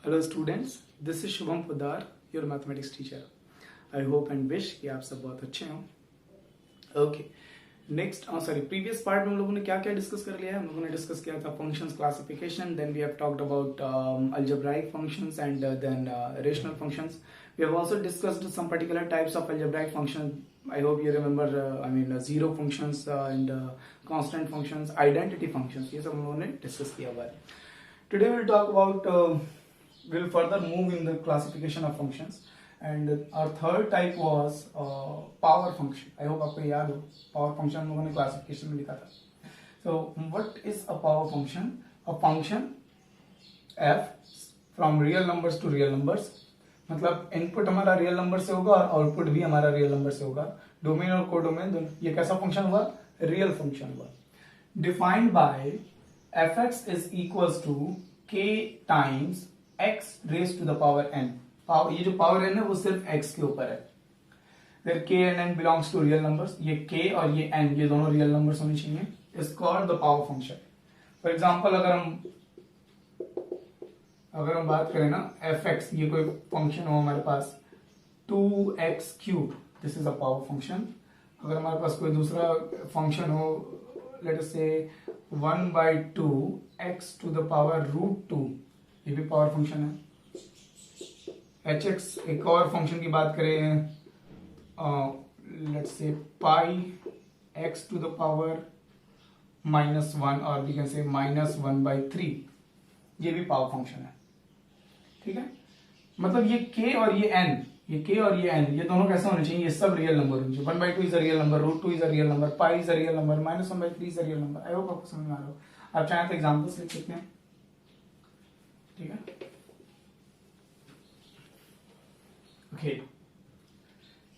Hello students, this is Shubham Poddar, your mathematics teacher. I hope and wish कि आप सब बहुत अच्छे हों. Okay. नेक्स्ट प्रीवियस पार्ट में हम लोगों ने क्या क्या डिस्कस कर लिया है. हम लोगों ने डिस्कस किया था functions classification, then we have talked about algebraic functions and then rational functions. We have also discussed some particular types of algebraic functions. I hope you remember zero functions and constant functions, identity functions. ये सब हम लोगों ने discuss किया हुआ है. Today we'll talk about we'll further move in the classification of functions. And our third type was power function. I hope आपको याद हो power function हम लोगों ने classification में लिखा था. So what is a power function? A function f from real numbers to real numbers. मतलब इनपुट हमारा रियल नंबर से होगा और आउटपुट भी हमारा रियल नंबर से होगा. डोमेन और कोडोमेन दोनों. ये कैसा फंक्शन हुआ? रियल फंक्शन हुआ. Defined by fx is equals to k times x raised to the power n. ये जो पावर n है वो सिर्फ x के ऊपर है. फिर k and n belongs to real numbers. ये k और ये n ये दोनों रियल नंबर्स होने चाहिए. Is called the power function. For example अगर हम बात करें ना fx, ये कोई फंक्शन हो हमारे पास 2x cube, this is a power function. अगर हमारे पास कोई दूसरा फंक्शन हो, लेट अस से 1/2 x to the power √2, ये भी पावर फंक्शन है. hx, एक और फंक्शन की बात करें, let's say pi x to the power -1 और वी कैन से -1/3, ये भी पावर फंक्शन है. ठीक है. मतलब ये k और ये n, ये दोनों कैसे होने चाहिए? ये सब रियल नंबर होने चाहिए. 1/2 is a real number, √2 is a real number, pi is a real number, -1/3 is a real number. I hope आपको समझ में आ रहा हो. आप चाहें तो एग्जाम्पल्स लिख सकते हैं. ठीक है. Okay.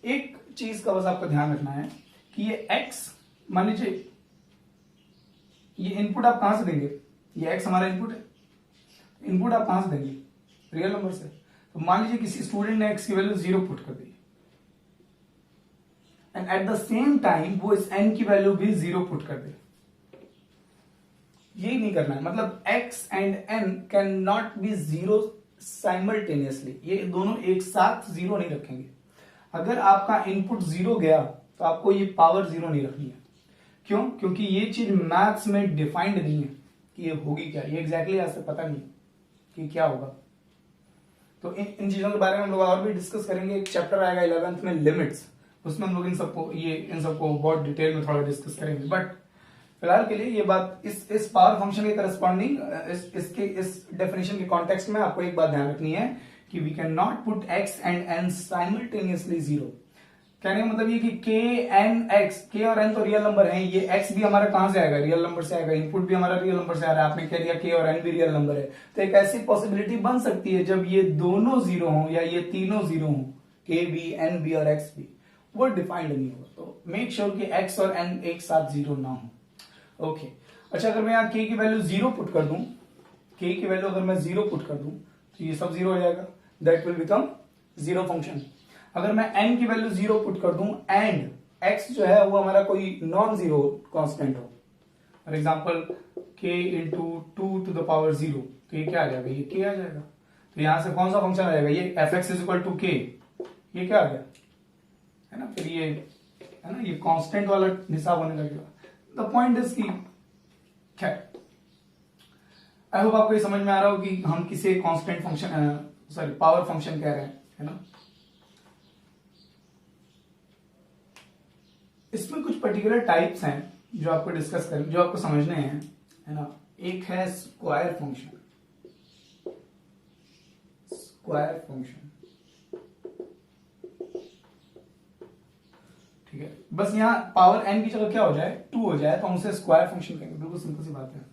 एक चीज का बस आपको ध्यान रखना है कि ये x, मान लीजिए ये इनपुट आप कहां से देंगे? ये x हमारा इनपुट है. इनपुट आप कहां से देंगे? रियल नंबर से. तो मान लीजिए किसी स्टूडेंट ने x की वैल्यू 0 पुट कर दी and at the same time वो इस n की वैल्यू भी 0 पुट कर दे. यही नहीं करना है. मतलब x and n can not be 0 simultaneously. ये दोनों एक साथ 0 नहीं रखेंगे. अगर आपका इनपुट 0 गया तो आपको ये पावर 0 नहीं रखनी है. क्यों? क्योंकि ये चीज मैथ्स में डिफाइंड नहीं है कि ये होगी क्या. ये एग्जैक्टली आज तक पता नहीं कि क्या होगा. तो इन चीजों के बारे में हम लोग और भी डिस्कस करेंगे. एक चैप्टर आएगा 11th में, लिमिट्स. उसमें हम लोग इन सबको बहुत डिटेल में थोड़ा डिस्कस करेंगे. बट फिलहाल के लिए ये बात इस पावर फंक्शन के करस्पॉन्डिंग इस डेफिनेशन के कॉन्टेक्स्ट में आपको एक बात ध्यान रखनी है कि we can not put x and n simultaneously 0. कहने का मतलब ये कि k n x, k और n तो रियल नंबर हैं. ये x भी हमारा कहां से आएगा? रियल नंबर से आएगा. इनपुट भी हमारा रियल नंबर से आ रहा है. आपने कह दिया k और n भी रियल नंबर है. तो एक ऐसी पॉसिबिलिटी बन सकती है जब ये दोनों 0 हो या ये तीनों 0 हो, k भी, n भी और x भी, वो डिफाइंड नहीं होगा. तो मेक श्योर कि x और n एक साथ 0 ना हो. ओके. अच्छा, अगर मैं यहाँ k की वैल्यू 0 पुट कर दूं, k की वैल्यू अगर मैं 0 पुट कर दूं तो ये सब 0 हो जाएगा. That will become 0 function. अगर मैं n की वैल्यू 0 पुट कर दूं एंड x जो है वो हमारा कोई नॉन जीरो कांस्टेंट हो, for example k into 2 to the power 0, तो ये क्या आ जाएगा? ये k आ जाएगा. तो यहां से कौन सा फंक्शन आ जाएगा? ये fx is equal to k. ये क्या आ गया? है ना. फिर ये है ना, ये कांस्टेंट वाला हिसाब होने लगेगा. द पॉइंट इज की खैर, आई होप आपको ये समझ में आ रहा हो कि हम किसे कांस्टेंट फंक्शन पावर फंक्शन कह रहे हैं. है ना. इसमें कुछ पर्टिकुलर टाइप्स हैं जो आपको डिस्कस करें, जो आपको समझने हैं. है ना. एक है स्क्वायर फंक्शन. स्क्वायर फंक्शन, ठीक है. बस यहाँ पावर n की जगह क्या हो जाए? 2 हो जाए तो हम उसे स्क्वायर फंक्शन कहेंगे. बिल्कुल सिंपल सी बात है.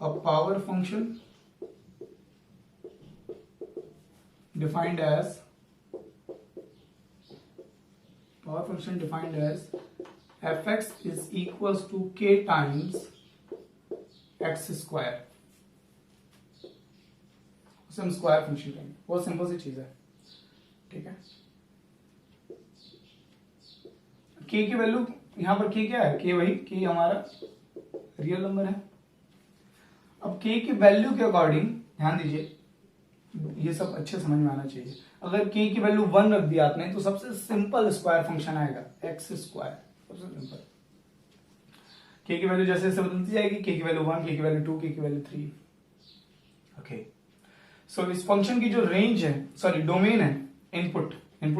अब power function defined as fx is equals to k times x square. उसे हम स्क्वायर फंक्शन कहेंगे. बहुत सिंपल सी चीज है. ठीक है. k की वैल्यू यहां पर k क्या है? k वही k हमारा रियल नंबर है. अब k की वैल्यू के अकॉर्डिंग ध्यान दीजिए, ये सब अच्छे समझ में आना चाहिए। अगर k की वैल्यू 1 रख दिया आपने तो सबसे सिंपल स्क्वायर फंक्शन आएगा एक्स स्क्वायर, सबसे सिंपल। k की वैल्यू जैसे जैसे बदलती जाएगी, k की वैल्यू 1, k की वैल्यू 2, k की वैल्यू 3। ओके, सो इस फंक्शन की जो रेंज है, सॉरी डोमेन है, इनपुट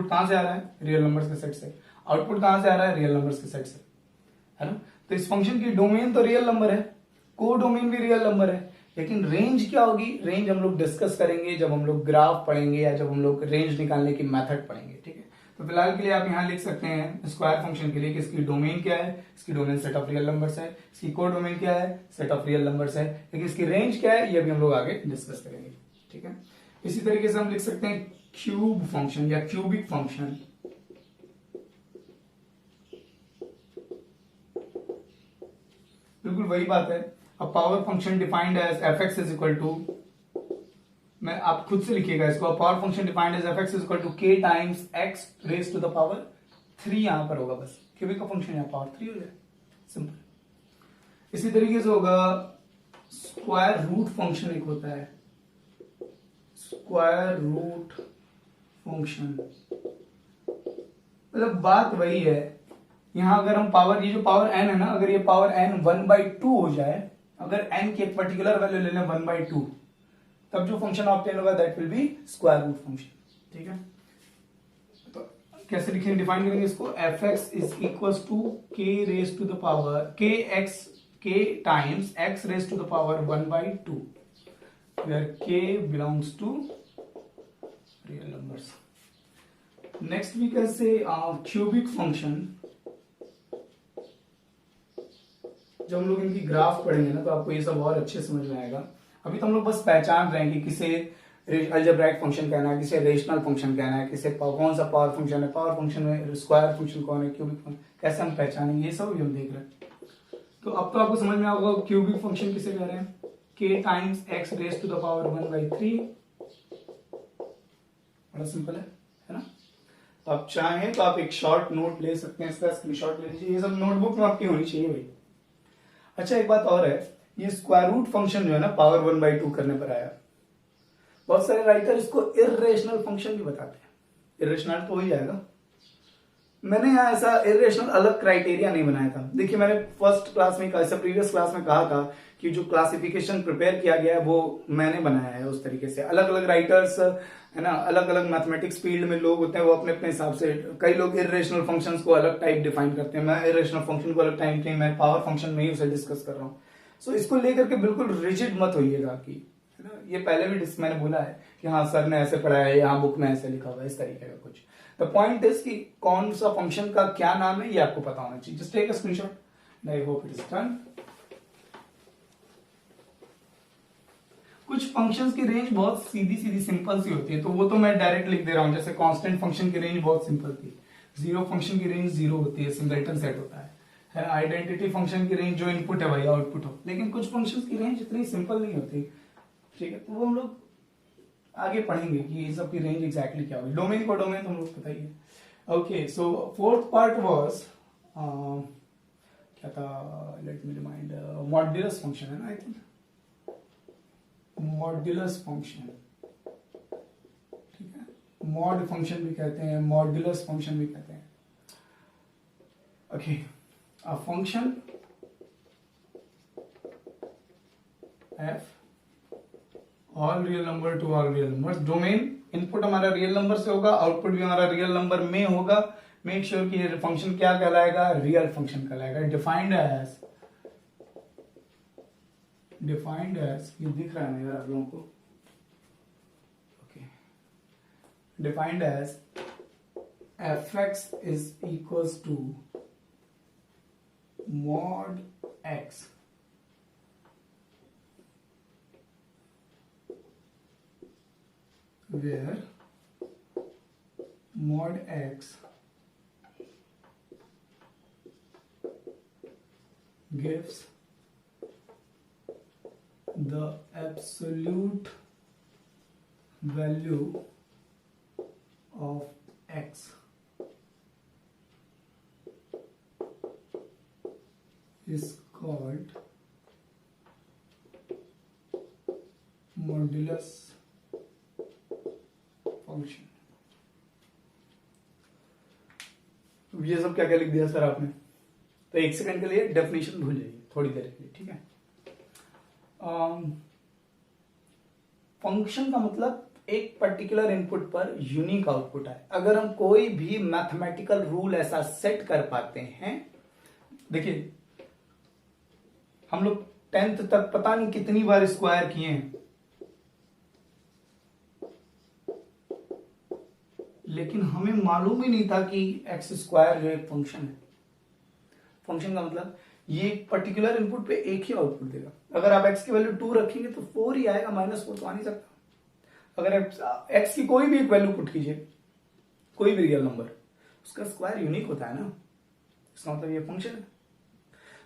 कहां से आ रहा है? रियल नंबर्स के सेट से। आउटपुट कहां से आ रहा है? रियल नंबर्स के सेट से, है ना। तो इस फंक्शन की डोमेन तो रियल नंबर है, को डोमेन भी रियल नंबर है, लेकिन रेंज क्या होगी? रेंज हम लोग डिस्कस करेंगे जब हम लोग ग्राफ पढ़ेंगे या जब हम लोग रेंज निकालने की मेथड पढ़ेंगे, ठीक है। तो फिलहाल के लिए आप यहां लिख सकते हैं स्क्वायर फंक्शन के लिए कि इसकी डोमेन क्या है? इसकी domain set of real numbers है। इसकी को डोमेन क्या है? सेट ऑफ रियल नंबर्स है। लेकिन इसकी रेंज क्या है ये भी हम लोग आगे डिस्कस करेंगे, ठीक है। इसी तरीके से हम लिख सकते हैं क्यूब फंक्शन या क्यूबिक फंक्शन। बिल्कुल वही बात है। अब power function defined as f x is equal to, मैं आप खुद से लिखिएगा इसको, power function defined as f x is equal to k times x raise to the power 3 यहां पर होगा, बस क्यूबिक का फंक्शन यहां पावर 3 हो जाए, सिंपल। इसी तरीके से होगा स्क्वायर रूट फंक्शन, एक होता है स्क्वायर रूट फंक्शन। मतलब बात वही है, यहां अगर हम पावर, ये जो पावर n है ना, अगर ये पावर n 1/2 हो जाए, अगर n की एक पर्टिकुलर वैल्यू ले लें 1/2, तब जो फंक्शन ऑब्टेन होगा that will be square root function, ठीक है। तो कैसे लिखेंगे, डिफाइन करेंगे इसको, f x is equal to k raise to the power k times x raise to the power 1/2 where k belongs to real numbers. Next we can say cubic function। जब हम लोग इनकी ग्राफ पढ़ेंगे ना तो आपको ये सब और अच्छे समझ में आएगा। अभी तो हम लोग बस पहचान रहे हैं कि किसे अलजेब्राइक फंक्शन कहना है, किसे रेशनल फंक्शन कहना है, किसे कौन सा पावर फंक्शन है, पावर फंक्शन में स्क्वायर फंक्शन कौन है, क्यूबिक फंक्शन कैसे हम पहचानेंगे, ये सब भी हम देख रहे हैं। तो अब तो आपको समझ में आएगा क्यूबिक फंक्शन किसे कह रहे हैं, k times x raise to the power 1/3। बड़ा सिंपल है ना। तो आप चाहें तो आप एक शॉर्ट नोट ले सकते हैं, इसका स्क्रीनशॉट ले लीजिए, ये सब नोटबुक में आपकी होनी चाहिए भाई। अच्छा एक बात और है, ये स्क्वायर रूट फंक्शन जो है ना पावर 1/2 करने पर आया, बहुत सारे राइटर इसको इर्रेशनल फंक्शन भी बताते हैं। इर्रेशनल तो हो ही जाएगा, मैंने यहाँ ऐसा इर्रेशनल अलग क्राइटेरिया नहीं बनाया था। देखिए मैंने फर्स्ट क्लास में ऐसा प्रीवियस क्लास में कहा था कि जो क्लासिफिकेशन प्रिपेयर किया गया है वो मैंने बनाया है उस तरीके से। अलग अलग राइटर्स है ना, अलग अलग मैथमेटिक्स फील्ड में लोग होते हैं, वो अपने अपने हिसाब से, कई लोग इर्रेशनल फंक्शंस को अलग टाइप डिफाइन करते हैं, मैं इर्रेशनल फंक्शन को अलग टाइप नहीं, मैं पावर फंक्शन में ही उसे डिस्कस कर रहा हूँ। सो इसको लेकर के बिल्कुल रिजिड मत होइएगा कि, है ना, ये पहले भी मैंने बोला है कि हाँ सर ने ऐसे पढ़ाया है, यहाँ बुक में ऐसे लिखा हुआ है, इस तरीके का कुछ। द पॉइंट इज कि कौन सा फंक्शन का क्या नाम है ये आपको पता होना चाहिए। Just take a screenshot, I hope it is done. कुछ फंक्शंस की रेंज बहुत सीधी सीधी सिंपल सी होती है, तो वो तो मैं डायरेक्ट लिख दे रहा हूं, जैसे कांस्टेंट फंक्शन की रेंज बहुत सिंपल थी, जीरो फंक्शन की रेंज 0 होती है, सिंगलटन सेट होता है आइडेंटिटी फंक्शन की रेंज जो इनपुट है वही आउटपुट हो। लेकिन कुछ फंक्शंस की रेंज इतनी सिंपल नहीं होती, ठीक है, तो वो हम लोग आगे पढ़ेंगे कि ये सब की रेंज एग्जैक्टली क्या होगी। डोमेन को डोमेन तो हम लोग पता ही है। Okay, so fourth part was क्या था, let me remind, modulus function है ना, आई थिंक मॉड्यूलस फंक्शन, ठीक है, मॉड फंक्शन भी कहते हैं, मॉड्यूलस फंक्शन भी कहते हैं। Okay, a function F all real number two all real number, domain input हमारा रियल नंबर से होगा, आउटपुट भी हमारा रियल नंबर में होगा। मेक श्योर कि ये फंक्शन क्या कहलाएगा, रियल फंक्शन कहलाएगा। डिफाइंड एज ये दिख रहा है ना आप लोगों को, okay, defined as f x is equals to mod x where mod x gives the absolute value of x is called modulus function. ये सब क्या क्या लिख दिया सर आपने? तो एक सेकंड के लिए डेफिनेशन भूल जाइए थोड़ी देर के लिए, ठीक है। फंक्शन का मतलब एक पर्टिकुलर इनपुट पर यूनिक आउटपुट है। अगर हम कोई भी मैथमेटिकल रूल ऐसा सेट कर पाते हैं, देखिए हम लोग 10th तक पता नहीं कितनी बार स्क्वायर किए हैं, लेकिन हमें मालूम ही नहीं था कि एक्स स्क्वायर जो एक फंक्शन है। फंक्शन का मतलब ये पर्टिकुलर इनपुट पे एक ही आउटपुट देगा। अगर आप एक्स की वैल्यू 2 रखेंगे तो 4 ही आएगा, -4 तो आ नहीं सकता। अगर एक्स की कोई भी एक वैल्यू पुट कीजिए, कोई भी रियल नंबर, उसका स्क्वायर यूनिक होता है ना, इसका मतलब ये फंक्शन है।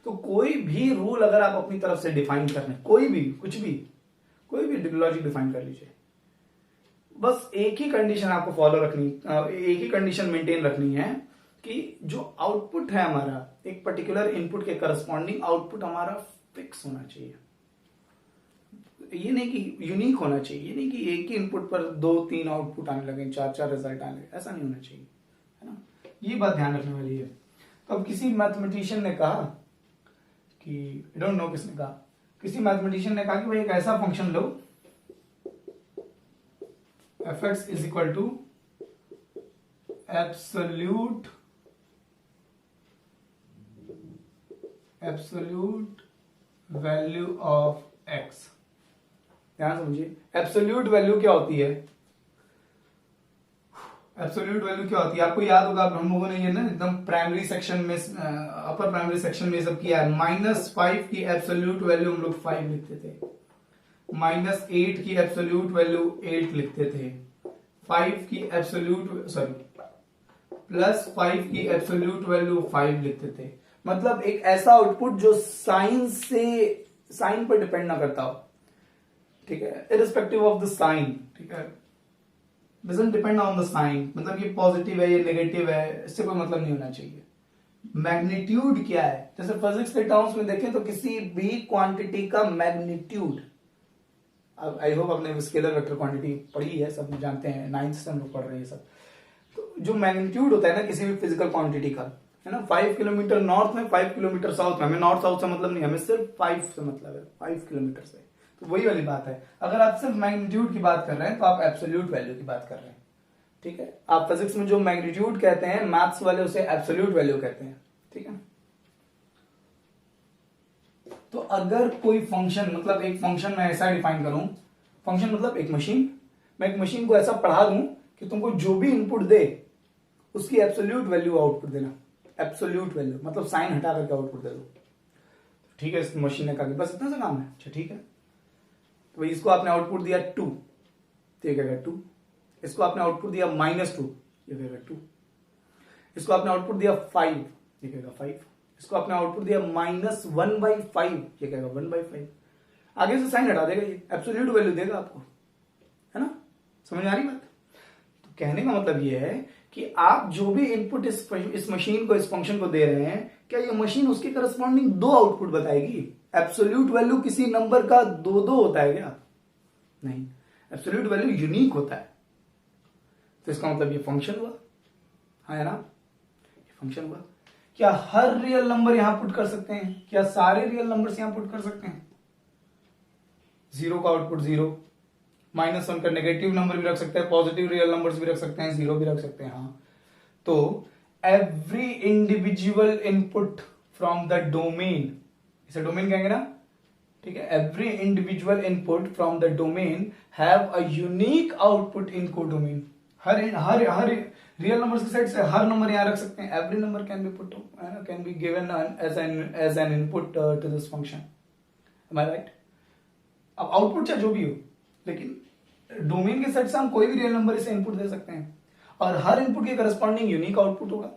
तो कोई भी रूल अगर आप अपनी तरफ से डिफाइन कर लें, कोई भी कुछ भी कोई भी लॉजिक डिफाइन कर लीजिए, बस एक ही कंडीशन आपको फॉलो रखनी, एक ही कंडीशन मेंटेन रखनी है कि जो आउटपुट है हमारा, एक पर्टिकुलर इनपुट के करस्पॉन्डिंग आउटपुट हमारा फिक्स होना चाहिए। ये नहीं कि यूनिक होना चाहिए, ये नहीं कि एक ही इनपुट पर 2-3 आउटपुट आने लगे, 4-4 रिजल्ट आने लगे, ऐसा नहीं होना चाहिए, है ना। ये बात ध्यान रखने वाली है। तो अब किसी मैथमेटिशियन ने कहा कि, आई डोंट नो किसने कहा, किसी मैथमेटिशियन ने कहा कि भाई एक ऐसा फंक्शन लो fx is equal to absolute value of x। ध्यान समझिए, एब्सोल्यूट वैल्यू क्या होती है? एब्सोल्यूट वैल्यू क्या होती है आपको याद होगा, हम लोगों ने ये ना एकदम प्राइमरी सेक्शन में, अपर प्राइमरी सेक्शन में सब किया है। -5 की एब्सोल्यूट वैल्यू हम लोग 5 लिखते थे, -8 की एब्सोल्यूट वैल्यू 8 लिखते थे, 5 की एब्सोल्यूट +5 की एब्सोल्यूट वैल्यू 5 लिखते थे। मतलब एक ऐसा आउटपुट जो साइन पर डिपेंड ना करता हो, ठीक है, इररिस्पेक्टिव ऑफ द साइन, ठीक है, doesn't depend on the sign. मतलब ये पॉजिटिव है, ये नेगेटिव है, इससे कोई मतलब नहीं होना चाहिए। मैग्नीट्यूड क्या है? जैसे फिजिक्स के टर्म्स में देखें तो किसी भी क्वांटिटी का मैग्नीट्यूड, आई होप आपने स्केलर वेक्टर क्वांटिटी पढ़ी है, सब जानते हैं, 9th से हम लोग पढ़ रहे हैं सब। तो जो मैग्नीट्यूड होता है ना किसी भी फिजिकल क्वांटिटी का, है ना, 5 किलोमीटर नॉर्थ में, 5 किलोमीटर साउथ में, हमें नॉर्थ साउथ से मतलब नहीं, हमें सिर्फ 5 से मतलब है, 5 किलोमीटर से। तो वही वाली बात है, अगर आप सिर्फ मैग्नीट्यूड की बात कर रहे हैं तो आप एब्सोल्यूट वैल्यू की बात कर रहे हैं, ठीक है। आप फिजिक्स में जो मैग्नीट्यूड कहते हैं, मैथ्स वाले उसे एब्सोल्यूट वैल्यू कहते हैं, ठीक है। तो अगर कोई फंक्शन, मतलब एक फंक्शन मैं ऐसा डिफाइन करूं, फंक्शन मतलब एक मशीन, मैं एक मशीन को ऐसा पढ़ा दूं कि तुमको जो भी इनपुट दे उसकी एब्सोल्यूट वैल्यू आउटपुट देना। एब्सोल्यूट वैल्यू मतलब साइन हटा करके आउटपुट दे दो, ठीक है। इस मशीन ने कहा कि बस इतना सा काम है, अच्छा ठीक है। तो भाई इसको आपने आउटपुट दिया 2, तो ये कहेगा 2। इसको आपने आउटपुट दिया -2, ये कहेगा 2। इसको आपने आउटपुट दिया 5, ये कहेगा 5। इसको आपने आउटपुट दिया -1/5, ये कहेगा 1/5। आगे से साइन हटा देगा, ये एब्सोल्यूट वैल्यू देगा आपको, है ना। समझ आ रही बात? तो कहने का मतलब ये है कि आप जो भी इनपुट इस मशीन को, इस फंक्शन को दे रहे हैं, क्या ये मशीन उसके करस्पॉन्डिंग 2 आउटपुट बताएगी? एब्सोल्यूट वैल्यू किसी नंबर का 2-2 होता है क्या? नहीं, एब्सोल्यूट वैल्यू यूनिक होता है। तो इसका मतलब ये फंक्शन हुआ, है ना, ये फंक्शन हुआ। क्या हर रियल नंबर यहां पुट कर सकते हैं? क्या सारे रियल नंबर्स यहां पुट कर सकते हैं? 0 का आउटपुट 0, -1 का नेगेटिव नंबर भी रख सकते हैं, पॉजिटिव रियल नंबर्स भी रख सकते हैं, 0 भी रख सकते हैं, हाँ। तो every individual input from the domain, इसे डोमेन कहेंगे ना, ठीक है। Every individual input from the domain have a unique output in codomain. हर रियल नंबर्स के सेट से हर नंबर यहां रख सकते हैं। Every number can be put, can be given as an input to this function, am I right? अब output चाहे जो भी हो, लेकिन डोमेन के सेट से हम कोई भी रियल नंबर इसे इनपुट दे सकते हैं और हर इनपुट के करस्पॉन्डिंग यूनिक आउटपुट होगा।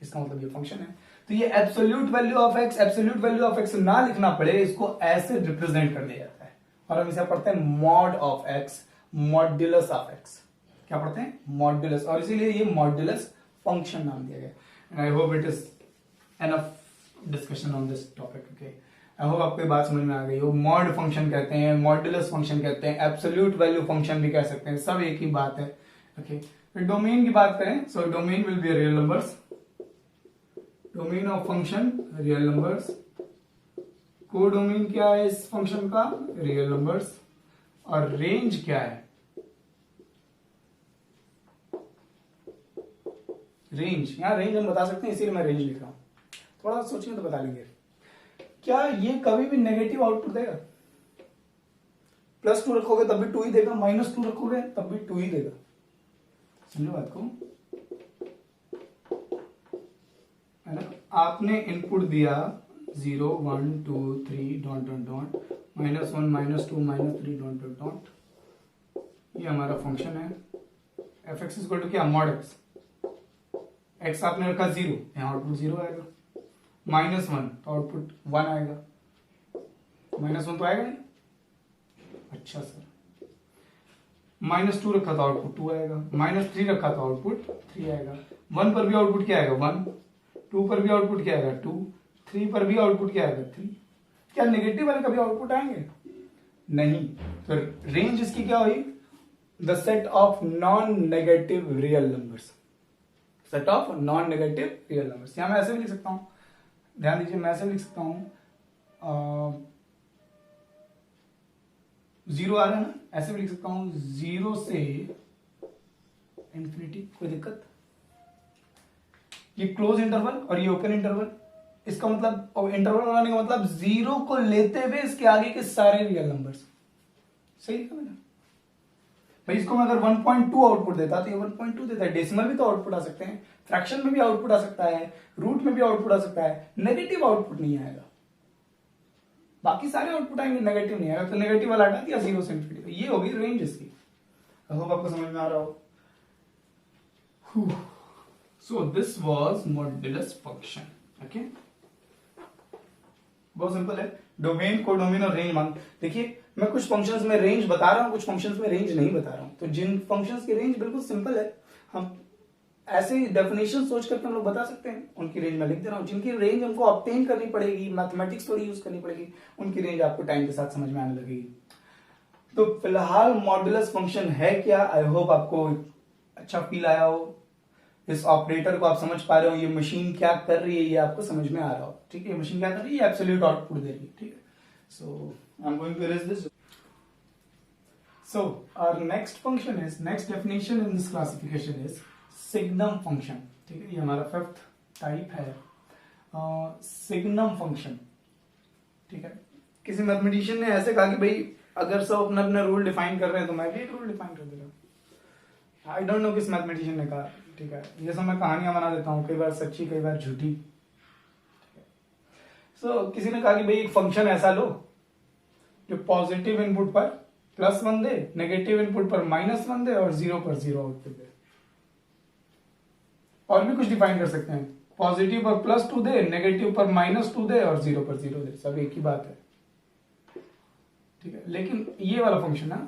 इसका मतलब ये फंक्शन है। तो ये absolute value of x, absolute value of x ना लिखना पड़े, इसको ऐसे रिप्रेजेंट कर दिया जाता है और हम इसे पढ़ते हैं mod of x, modulus of x. क्या पढ़ते हैं? मॉड्यूलस, और इसीलिए ये मॉड्यूलस फंक्शन नाम दिया गया। And I hope it is enough discussion on this topic, okay. I hope आपको ये बात समझ में आ गई हो। मॉड फंक्शन कहते हैं, मॉड्यूलस फंक्शन कहते हैं, एब्सोल्यूट वैल्यू फंक्शन भी कह सकते हैं, सब एक ही बात है। ओके, फिर डोमेन की बात करें, so domain will be real numbers, domain of function real numbers, को डोमेन क्या है इस फंक्शन का, रियल नंबर्स, और रेंज क्या है, रेंज, यहां रेंज हम बता सकते हैं इसीलिए मैं रेंज लिख रहा हूं, थोड़ा सोचिए तो बता लेंगे। क्या ये कभी भी नेगेटिव आउटपुट देगा? +2 रखोगे तब भी 2 ही देगा, -2 रखोगे तब भी 2 ही देगा, समझो बात को, है ना। आपने इनपुट दिया 0 1 2 3 dot dot dot -1 -2 -3 dot dot dot, ये हमारा फंक्शन है। fx इक्वल टू क्या, मॉड x, x आपने रखा 0, यहाँ आउटपुट 0 आएगा, -1 तो आउटपुट 1 आएगा, -1 तो आएगा नहीं, अच्छा सर, -2 रखा तो आउटपुट 2 आएगा, -3 रखा तो आउटपुट 3 आएगा, 1 पर भी आउटपुट क्या आएगा 1, 2 पर भी आउटपुट क्या आएगा 2, 3 पर भी आउटपुट क्या आएगा 3। क्या नेगेटिव वाले कभी आउटपुट आएंगे? नहीं। तो रेंज इसकी क्या हुई, the set of non negative real numbers, set of non negative real numbers. यहां मैं ऐसे भी लिख सकता हूं, ध्यान दीजिए, मैं ऐसे भी लिख सकता हूं, 0 आ रहा है ना, ऐसे भी लिख सकता हूं 0 से इंफिनिटी, कोई दिक्कत? ये क्लोज इंटरवल और ये ओपन इंटरवल, इसका मतलब, और इंटरवल बनाने का मतलब 0 को लेते हुए इसके आगे के सारे रियल नंबर्स, सही है मैंने भाई। इसको मैं अगर 1.2 आउटपुट देता तो ये 1.2 देता है, डेसिमल भी तो आउटपुट आ सकते हैं, फ्रैक्शन में भी आउटपुट आ सकता है, रूट में भी आउटपुट आ सकता है, नेगेटिव आउटपुट नहीं आएगा, बाकी सारे आउटपुट आएंगे, नेगेटिव नहीं आएगा। तो नेगेटिव वाला हटा दिया 0 से इंफिनिटी, ये होगी रेंज इसकी। आई होप आपको समझ में आ रहा हो। So this was modulus function. Okay, बहुत सिंपल है, डोमेन, को डोमेन और रेंज मांग। देखिए मैं कुछ फंक्शंस में रेंज बता रहा हूं, कुछ फंक्शंस में रेंज नहीं बता रहा हूं, तो जिन फंक्शंस की रेंज बिल्कुल सिंपल है, हम ऐसे ही डेफिनेशन सोच करके हम लोग बता सकते हैं, उनकी रेंज मैं लिख दे रहा हूं। जिनकी रेंज हमको ऑब्टेन करनी पड़ेगी, मैथमेटिक्स थोड़ी यूज करनी पड़ेगी, उनकी रेंज आपको टाइम के साथ समझ में आने लगेगी। तो फिलहाल मॉड्यूलस फंक्शन है क्या, आई होप आपको अच्छा फील आया हो, इस ऑपरेटर को आप समझ पा रहे हो, ये मशीन क्या कर रही है ये आपको समझ में आ रहा हो, ठीक है। मशीन क्या कर रही है, एब्सोल्यूट आउटपुट दे रही है, ठीक है। So I am going to erase this. So our next function is, next definition in this classification is signum function, ठीक है। ये हमारा 5th टाइप है, सिग्नम फंक्शन, ठीक है। किसी मैथमेटिशियन ने ऐसे कहा कि भाई अगर सब अपना अपना रूल डिफाइन कर रहे हैं तो मैं भी एक रूल डिफाइन कर दे रहा हूं। आई डोंट नो किस मैथमेटिशियन ने कहा, ठीक है। ये सब मैं कहानियां बना देता हूँ, कई बार सच्ची कई बार झूठी। सो किसी ने कहा कि भाई एक फंक्शन ऐसा लो जो पॉजिटिव इनपुट पर +1 दे, नेगेटिव इनपुट पर -1 दे और 0 पर 0 आउटपुट दे। और भी कुछ डिफाइन कर सकते हैं, पॉजिटिव पर +2 दे, नेगेटिव पर -2 दे और 0 पर 0 दे, सब एक ही बात है, ठीक है। लेकिन ये वाला फंक्शन है,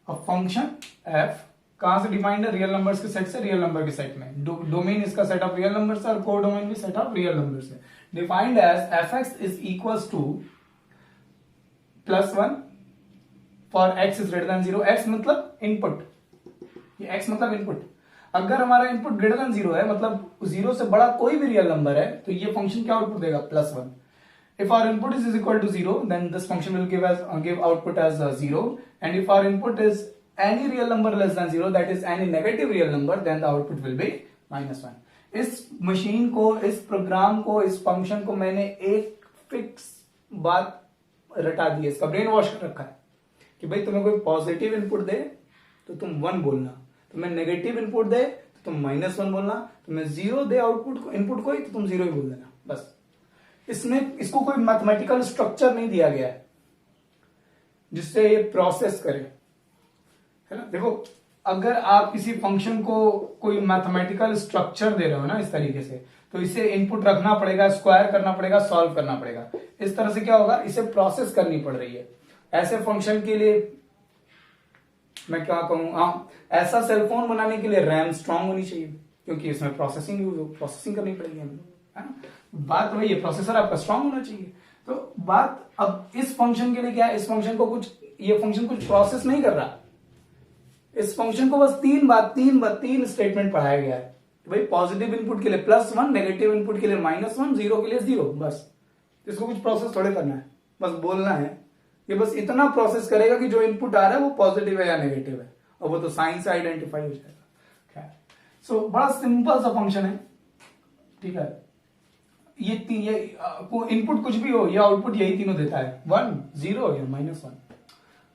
अब फंक्शन f कहां से डिफाइंड है, रियल नंबर्स के सेट से, रियल नंबर के सेट में, डोमेन इसका सेट ऑफ रियल नंबर्स है और को डोमेन भी सेट ऑफ रियल नंबर्स है। Defined as fx is equals to +1 for x is greater than 0। x मतलब इनपुट, ये x मतलब इनपुट। अगर हमारा इनपुट ग्रेटर देन 0 है, मतलब 0 से बड़ा कोई भी रियल नंबर है, तो ये फंक्शन क्या आउटपुट देगा, +1। If our input is equal to 0, then this function will give output as 0. And if our input is any real number less than 0, that is any negative real number, then the output will be -1. इस machine को, इस programme को, इस function को मैंने एक fix बात रटा दी है, इसका ब्रेन वॉश कर रखा है कि भाई तुम्हें कोई पॉजिटिव इनपुट दे तो तुम 1 बोलना, तुम्हें नेगेटिव इनपुट दे तो तुम -1 बोलना, तुम्हें 0 दे आउटपुट को, इनपुट को ही, तो तुम 0 ही बोल देना, बस। इसको कोई मैथमेटिकल स्ट्रक्चर नहीं दिया गया है जिससे ये प्रोसेस करे, है ना। देखो अगर आप किसी फंक्शन को कोई मैथमेटिकल स्ट्रक्चर दे रहे हो ना इस तरीके से, तो इसे इनपुट रखना पड़ेगा, स्क्वायर करना पड़ेगा, सॉल्व करना पड़ेगा। इस तरह से क्या होगा, इसे प्रोसेस करनी पड़ रही है। ऐसे फंक्शन के लिए मैं क्या कहूं, हाँ, ऐसा सेलफोन बनाने के लिए रैम स्ट्रांग होनी चाहिए, क्योंकि इसमें प्रोसेसिंग करनी पड़ेगी हमें, है ना। बात वही है, प्रोसेसर आपका स्ट्रांग होना चाहिए। तो बात अब इस फंक्शन के लिए क्या है, इस फंक्शन को ये फंक्शन कुछ प्रोसेस नहीं कर रहा, इस फंक्शन को बस तीन स्टेटमेंट पढ़ाया गया है। भाई पॉजिटिव इनपुट के लिए +1, नेगेटिव इनपुट के लिए -1, 0 के लिए 0, बस। इसको कुछ प्रोसेस थोड़े करना है, बस बोलना है। ये बस इतना प्रोसेस करेगा कि जो इनपुट आ रहा है वो पॉजिटिव है या नेगेटिव है, और वो तो साइन से आइडेंटिफाई हो जाएगा। सो बड़ा सिंपल सा फंक्शन है, ठीक है। ये इनपुट कुछ भी हो, ये आउटपुट यही तीनों देता है, 1, 0 या -1।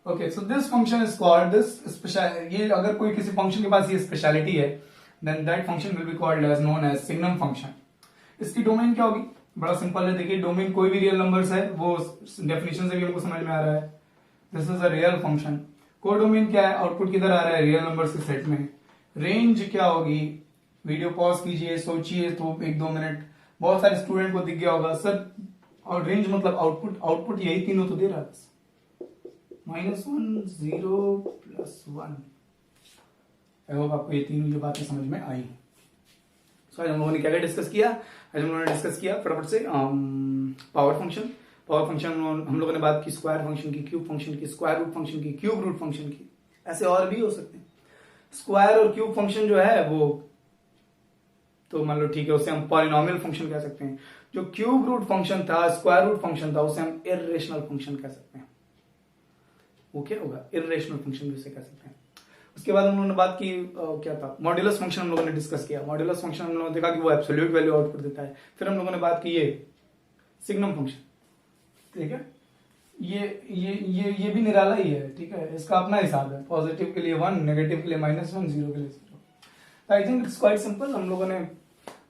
Okay, so this function is called ये अगर कोई किसी फंक्शन के पास ये स्पेशलिटी है, then that function will be called as known as signum function. इसकी डोमेन क्या होगी, बड़ा सिंपल है। देखिए डोमेन कोई भी रियल नंबर्स है, वो डेफिनेशन से भी हमको समझ में आ रहा है। This is a real function. Codomain क्या है, आउटपुट किधर आ रहा है, रियल नंबर्स के सेट में। रेंज क्या होगी, वीडियो पॉज कीजिए, सोचिए तो 1-2 मिनट। बहुत सारे स्टूडेंट को दिख गया होगा सर, और रेंज मतलब आउटपुट यही तीनों तो दे रहा है, -1, 0, +1। आई होप आपको ये तीनों जो बातें समझ में आई। सो आज हम लोगों ने क्या डिस्कस किया, आज हम लोगों ने डिस्कस किया फटाफट से पावर फंक्शन। पावर फंक्शन हम लोगों ने बात की स्क्वायर फंक्शन की, क्यूब फंक्शन की, स्क्वायर रूट फंक्शन की, क्यूब रूट फंक्शन की। ऐसे और भी हो सकते हैं। स्क्वायर और क्यूब फंक्शन जो है वो तो मान लो ठीक है, उसे हम पॉलिनोमियल फंक्शन कह सकते हैं। जो क्यूब रूट फंक्शन था, स्क्वायर रूट फंक्शन था, उसे हम इर्रेशनल फंक्शन कह सकते हैं। वो क्या होगा, इर्रेशनल फंक्शन भी उसे कह सकते हैं। उसके बाद हम लोगों ने बात की क्या था, मॉड्यूलस फंक्शन हम लोगों ने डिस्कस किया। मॉड्यूलस फंक्शन हम लोगों ने देखा कि वो एब्सोल्यूट वैल्यू आउटपुट देता है। फिर हम लोगों ने बात की ये सिग्नम फंक्शन, ठीक है। ये भी निराला ही है, ठीक है। इसका अपना हिसाब है, पॉजिटिव के लिए 1, नेगेटिव के लिए -1, 0 के लिए 0। I think it's quite simple. हम लोगों ने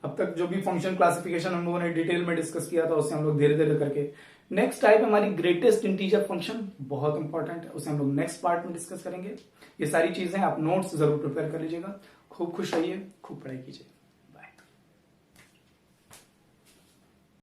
अब तक जो भी फंक्शन क्लासिफिकेशन हम लोगों ने डिटेल में डिस्कस किया था, उससे हम लोग धीरे धीरे करके नेक्स्ट टाइप हमारी ग्रेटेस्ट इंटीजर फंक्शन, बहुत इंपॉर्टेंट है, उसे हम लोग नेक्स्ट पार्ट में डिस्कस करेंगे। ये सारी चीजें आप नोट्स जरूर प्रिपेयर कर लीजिएगा। खूब खुश रहिए, खूब पढ़ाई कीजिए।